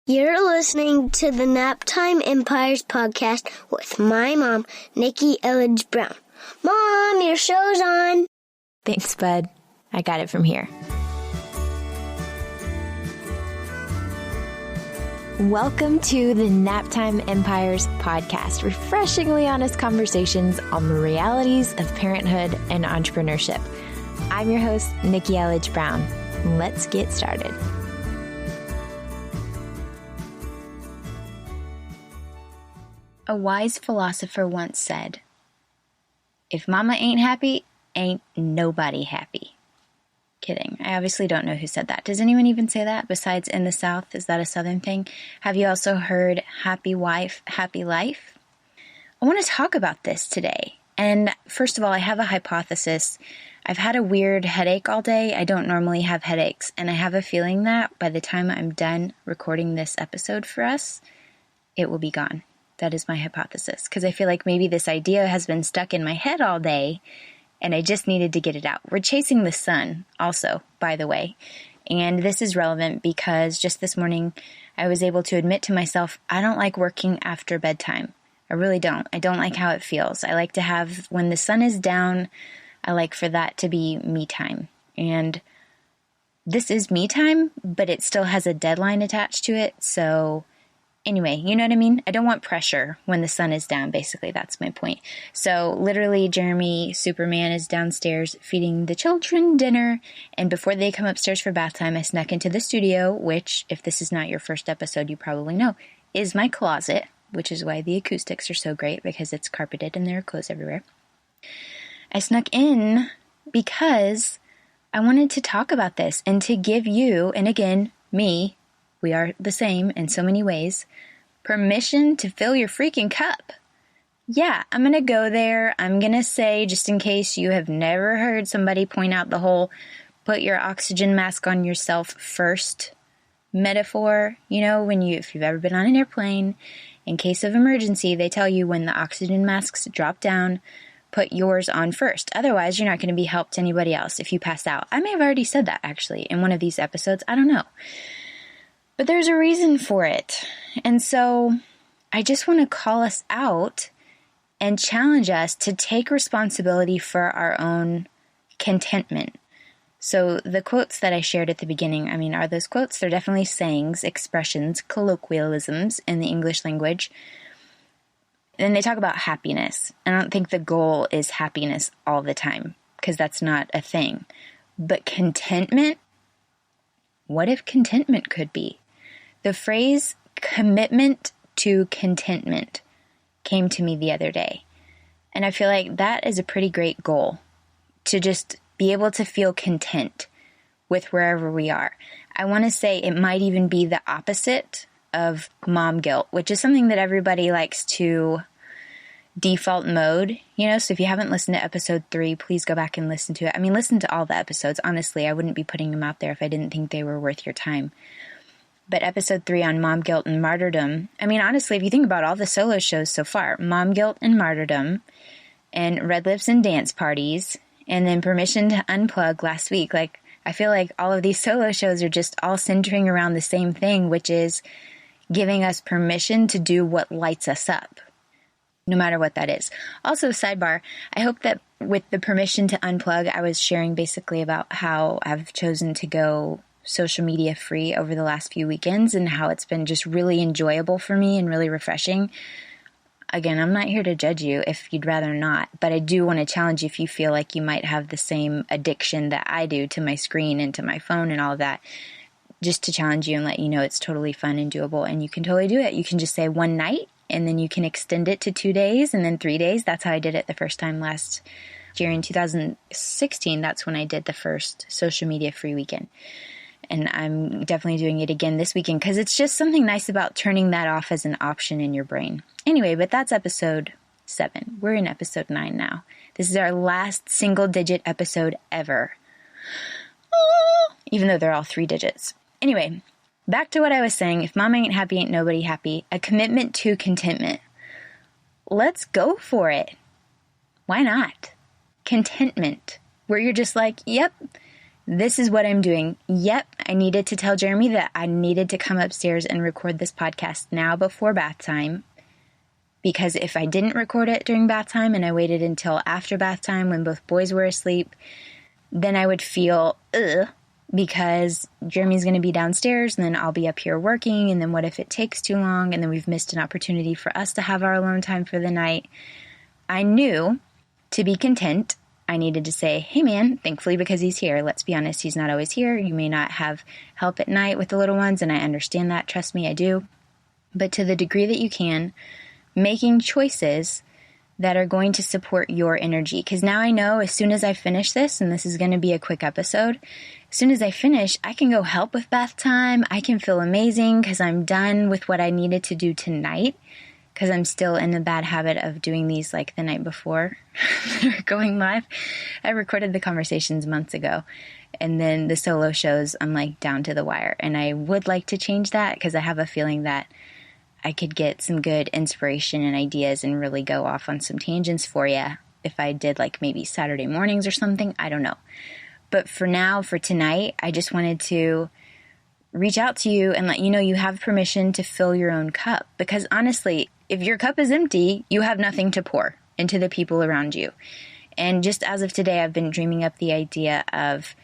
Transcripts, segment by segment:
You're listening to the Naptime Empires podcast with my mom, Nikki Elledge Brown. Mom, your show's on. Thanks, bud. I got it from here. Welcome to the Naptime Empires podcast, refreshingly honest conversations on the realities of parenthood and entrepreneurship. I'm your host, Nikki Elledge Brown. Let's get started. A wise philosopher once said, "If mama ain't happy, ain't nobody happy." Kidding. I obviously don't know who said that. Does anyone even say that besides in the South? Is that a Southern thing? Have you also heard happy wife, happy life? I want to talk about this today. And first of all, I have a hypothesis. I've had a weird headache all day. I don't normally have headaches. And I have a feeling that by the time I'm done recording this episode for us, it will be gone. That is my hypothesis, because I feel like maybe this idea has been stuck in my head all day, and I just needed to get it out. We're chasing the sun also, by the way, and this is relevant because just this morning I was able to admit to myself, I don't like working after bedtime. I really don't. I don't like how it feels. I like to have, when the sun is down, I like for that to be me time. And this is me time, but it still has a deadline attached to it, so anyway, you know what I mean? I don't want pressure when the sun is down, basically. That's my point. So literally, Jeremy, Superman, is downstairs feeding the children dinner. And before they come upstairs for bath time, I snuck into the studio, which, if this is not your first episode, you probably know, is my closet, which is why the acoustics are so great, because it's carpeted and there are clothes everywhere. I snuck in because I wanted to talk about this and to give you, and again, me, we are the same in so many ways, permission to fill your freaking cup. Yeah, I'm going to go there. I'm going to say, just in case you have never heard somebody point out the whole put your oxygen mask on yourself first metaphor. You know, if you've ever been on an airplane, in case of emergency, they tell you when the oxygen masks drop down, put yours on first. Otherwise, you're not going to be helped anybody else if you pass out. I may have already said that, actually, in one of these episodes. I don't know. But there's a reason for it. And so I just want to call us out and challenge us to take responsibility for our own contentment. So the quotes that I shared at the beginning, are those quotes? They're definitely sayings, expressions, colloquialisms in the English language. And they talk about happiness. I don't think the goal is happiness all the time, because that's not a thing. But contentment? What if contentment could be? The phrase commitment to contentment came to me the other day. And I feel like that is a pretty great goal, to just be able to feel content with wherever we are. I want to say it might even be the opposite of mom guilt, which is something that everybody likes to default mode, so if you haven't listened to episode 3, please go back and listen to it. Listen to all the episodes. Honestly, I wouldn't be putting them out there if I didn't think they were worth your time. But episode 3 on mom guilt and martyrdom, honestly, if you think about all the solo shows so far, mom guilt and martyrdom, and red lips and dance parties, and then permission to unplug last week, I feel like all of these solo shows are just all centering around the same thing, which is giving us permission to do what lights us up, no matter what that is. Also, sidebar, I hope that with the permission to unplug, I was sharing basically about how I've chosen to go social media free over the last few weekends and how it's been just really enjoyable for me and really refreshing. Again, I'm not here to judge you if you'd rather not, but I do want to challenge you if you feel like you might have the same addiction that I do to my screen and to my phone and all of that, just to challenge you and let you know it's totally fun and doable and you can totally do it. You can just say one night, and then you can extend it to 2 days and then 3 days. That's how I did it the first time last year in 2016. That's when I did the first social media free weekend. And I'm definitely doing it again this weekend because it's just something nice about turning that off as an option in your brain. Anyway, but that's episode 7. We're in episode 9 now. This is our last single-digit episode ever. Even though they're all 3 digits. Anyway, back to what I was saying. If mama ain't happy, ain't nobody happy. A commitment to contentment. Let's go for it. Why not? Contentment. Where you're just like, yep, this is what I'm doing. Yep, I needed to tell Jeremy that I needed to come upstairs and record this podcast now before bath time. Because if I didn't record it during bath time and I waited until after bath time when both boys were asleep, then I would feel, because Jeremy's going to be downstairs and then I'll be up here working. And then what if it takes too long? And then we've missed an opportunity for us to have our alone time for the night. I knew to be content, I needed to say, hey man, thankfully because he's here. Let's be honest, he's not always here. You may not have help at night with the little ones, and I understand that. Trust me, I do. But to the degree that you can, making choices that are going to support your energy. Because now I know as soon as I finish this, and this is going to be a quick episode, as soon as I finish, I can go help with bath time. I can feel amazing because I'm done with what I needed to do tonight, because I'm still in the bad habit of doing these like the night before they're going live. I recorded the conversations months ago, and then the solo shows, I'm like down to the wire. And I would like to change that because I have a feeling that I could get some good inspiration and ideas and really go off on some tangents for you if I did like maybe Saturday mornings or something. I don't know. But for now, for tonight, I just wanted to reach out to you and let you know you have permission to fill your own cup. Because honestly, if your cup is empty, you have nothing to pour into the people around you. And just as of today, I've been dreaming up the idea of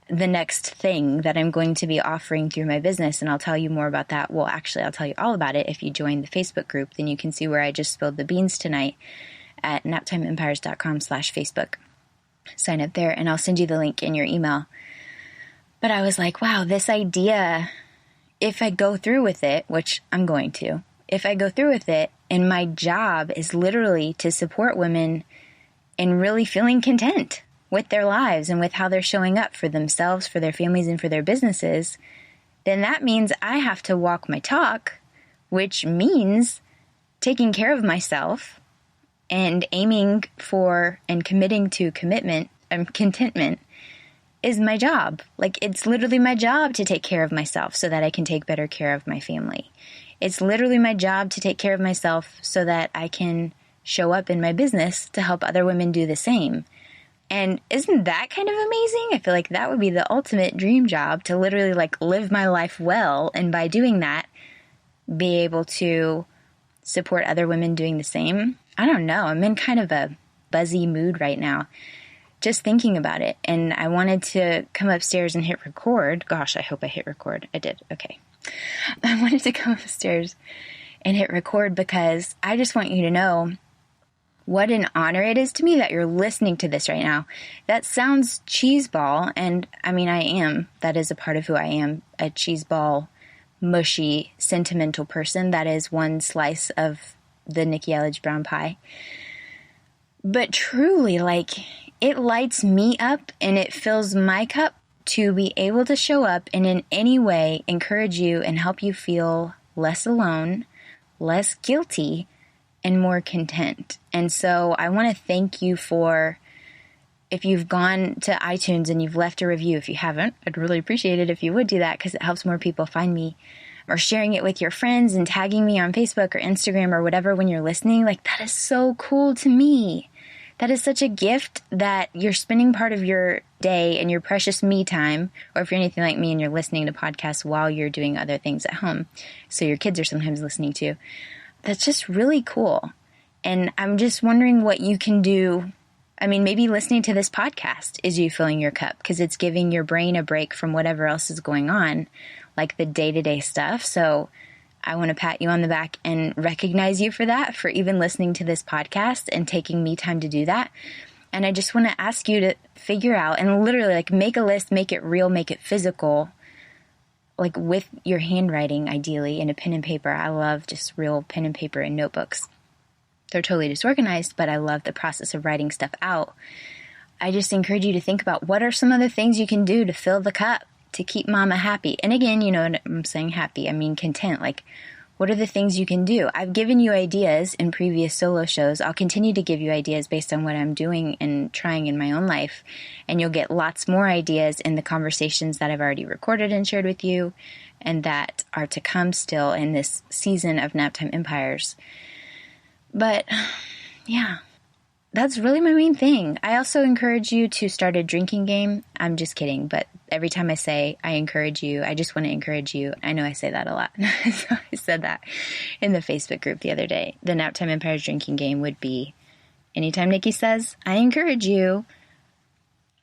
the next thing that I'm going to be offering through my business. And I'll tell you more about that. Well, actually, I'll tell you all about it if you join the Facebook group. Then you can see where I just spilled the beans tonight at naptimeempires.com/Facebook. Sign up there and I'll send you the link in your email. But I was like, wow, this idea, if I go through with it, which I'm going to, if I go through with it, and my job is literally to support women in really feeling content with their lives and with how they're showing up for themselves, for their families, and for their businesses, then that means I have to walk my talk, which means taking care of myself and aiming for and committing to commitment and contentment is my job. Like, it's literally my job to take care of myself so that I can take better care of my family. It's literally my job to take care of myself so that I can show up in my business to help other women do the same. And isn't that kind of amazing? I feel like that would be the ultimate dream job, to literally like live my life well. And by doing that, be able to support other women doing the same. I don't know. I'm in kind of a buzzy mood right now, just thinking about it. And I wanted to come upstairs and hit record. Gosh, I hope I hit record. I did. Okay. I wanted to come upstairs and hit record because I just want you to know what an honor it is to me that you're listening to this right now. That sounds cheeseball, and I mean, I am. That is a part of who I am, a cheeseball, mushy, sentimental person. That is one slice of the Nikki Elledge brown pie. But truly, like, it lights me up and it fills my cup to be able to show up and in any way encourage you and help you feel less alone, less guilty, and more content. And so I want to thank you for, if you've gone to iTunes and you've left a review. If you haven't, I'd really appreciate it if you would do that, because it helps more people find me, or sharing it with your friends and tagging me on Facebook or Instagram or whatever when you're listening. Like, that is so cool to me. That is such a gift that you're spending part of your day and your precious me time, or if you're anything like me and you're listening to podcasts while you're doing other things at home, so your kids are sometimes listening too. That's just really cool. And I'm just wondering what you can do. I mean, maybe listening to this podcast is you filling your cup, because it's giving your brain a break from whatever else is going on, like the day-to-day stuff. So I want to pat you on the back and recognize you for that, for even listening to this podcast and taking me time to do that. And I just want to ask you to figure out and literally like make a list, make it real, make it physical, like with your handwriting, ideally, in a pen and paper. I love just real pen and paper and notebooks. They're totally disorganized, but I love the process of writing stuff out. I just encourage you to think about what are some other things you can do to fill the cup, to keep mama happy. And again, you know, I'm saying happy, I mean content. Like, what are the things you can do? I've given you ideas in previous solo shows. I'll continue to give you ideas based on what I'm doing and trying in my own life. And you'll get lots more ideas in the conversations that I've already recorded and shared with you, and that are to come still in this season of Naptime Empires. But yeah, that's really my main thing. I also encourage you to start a drinking game. I'm just kidding, but every time I say I encourage you, I just want to encourage you. I know I say that a lot. So I said that in the Facebook group the other day. The Naptime Empires drinking game would be, anytime Nikki says, I encourage you,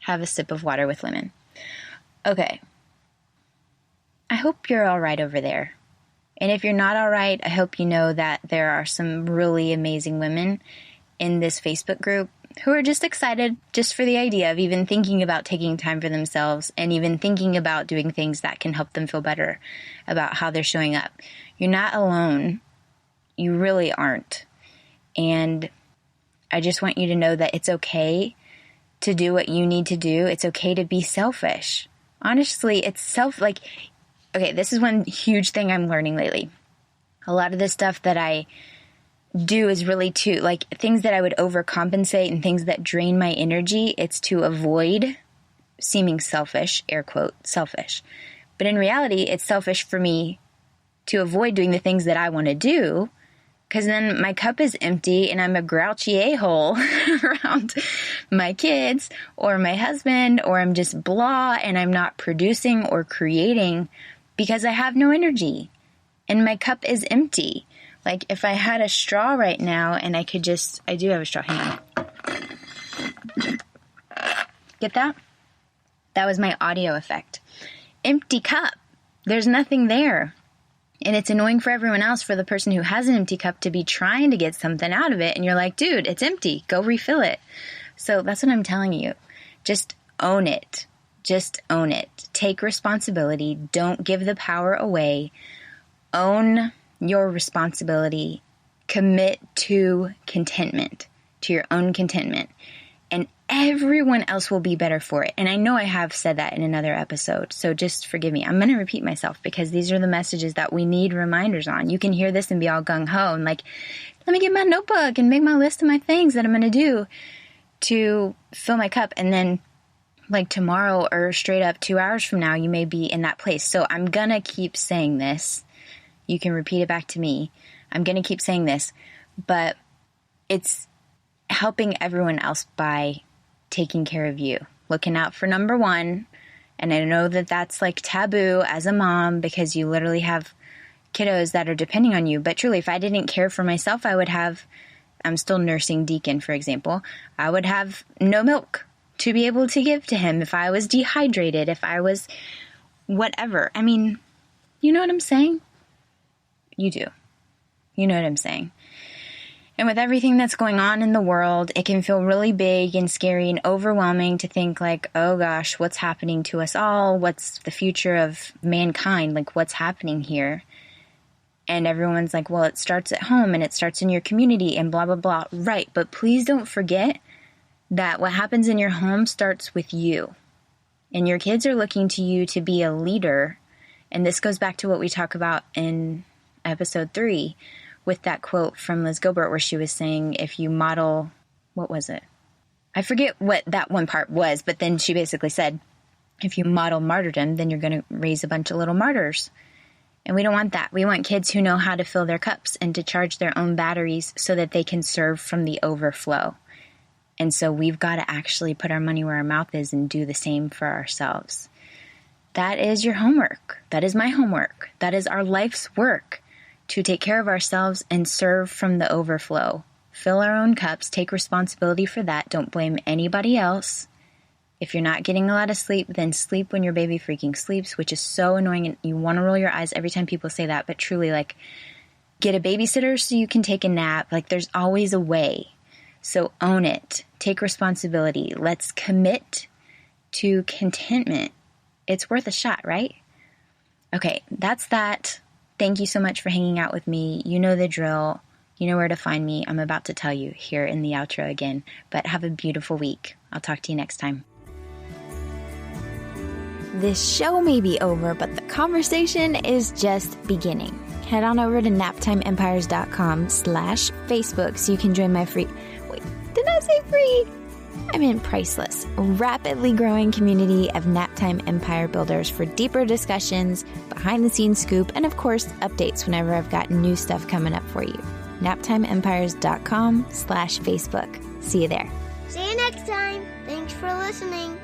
have a sip of water with lemon. Okay. I hope you're all right over there. And if you're not all right, I hope you know that there are some really amazing women in this Facebook group who are just excited just for the idea of even thinking about taking time for themselves and even thinking about doing things that can help them feel better about how they're showing up. You're not alone. You really aren't. And I just want you to know that it's okay to do what you need to do. It's okay to be selfish. Honestly, it's okay, this is one huge thing I'm learning lately. A lot of the stuff that I do is really things that I would overcompensate and things that drain my energy. It's to avoid seeming selfish, air quote, selfish. But in reality, it's selfish for me to avoid doing the things that I want to do, because then my cup is empty and I'm a grouchy a-hole around my kids or my husband, or I'm just blah and I'm not producing or creating because I have no energy and my cup is empty. Like if I had a straw right now and I do have a straw, hang on. Get that? That was my audio effect. Empty cup. There's nothing there. And it's annoying for everyone else, for the person who has an empty cup, to be trying to get something out of it. And you're like, dude, it's empty. Go refill it. So that's what I'm telling you. Just own it. Just own it. Take responsibility. Don't give the power away. Own your responsibility. Commit to contentment, to your own contentment. And everyone else will be better for it. And I know I have said that in another episode, so just forgive me. I'm going to repeat myself because these are the messages that we need reminders on. You can hear this and be all gung-ho and like, let me get my notebook and make my list of my things that I'm going to do to fill my cup. And then like tomorrow or straight up 2 hours from now, you may be in that place. So I'm going to keep saying this. You can repeat it back to me. I'm going to keep saying this, but it's helping everyone else by taking care of you, looking out for number one. And I know that that's like taboo as a mom because you literally have kiddos that are depending on you. But truly, if I didn't care for myself, I'm still nursing Deacon, for example. I would have no milk to be able to give to him if I was dehydrated, if I was whatever. I mean, you know what I'm saying? You do. You know what I'm saying. And with everything that's going on in the world, it can feel really big and scary and overwhelming to think like, oh gosh, what's happening to us all? What's the future of mankind? Like, what's happening here? And everyone's like, well, it starts at home and it starts in your community and blah, blah, blah. Right. But please don't forget that what happens in your home starts with you. And your kids are looking to you to be a leader. And this goes back to what we talk about in episode 3 with that quote from Liz Gilbert where she was saying, if you model, what was it? I forget what that one part was, but then she basically said, if you model martyrdom, then you're going to raise a bunch of little martyrs. And we don't want that. We want kids who know how to fill their cups and to charge their own batteries so that they can serve from the overflow. And so we've got to actually put our money where our mouth is and do the same for ourselves. That is your homework. That is my homework. That is our life's work, to take care of ourselves and serve from the overflow. Fill our own cups. Take responsibility for that. Don't blame anybody else. If you're not getting a lot of sleep, then sleep when your baby freaking sleeps, which is so annoying. And you want to roll your eyes every time people say that. But truly, like, get a babysitter so you can take a nap. Like, there's always a way. So own it. Take responsibility. Let's commit to contentment. It's worth a shot, right? Okay, that's that. Thank you so much for hanging out with me. You know the drill. You know where to find me. I'm about to tell you here in the outro again. But have a beautiful week. I'll talk to you next time. This show may be over, but the conversation is just beginning. Head on over to naptimeempires.com/Facebook so you can join my free... Wait, did I say free? I meant priceless, rapidly growing community of Naptime Empire builders for deeper discussions, behind-the-scenes scoop, and of course, updates whenever I've got new stuff coming up for you. naptimeempires.com/Facebook. See you there. See you next time. Thanks for listening.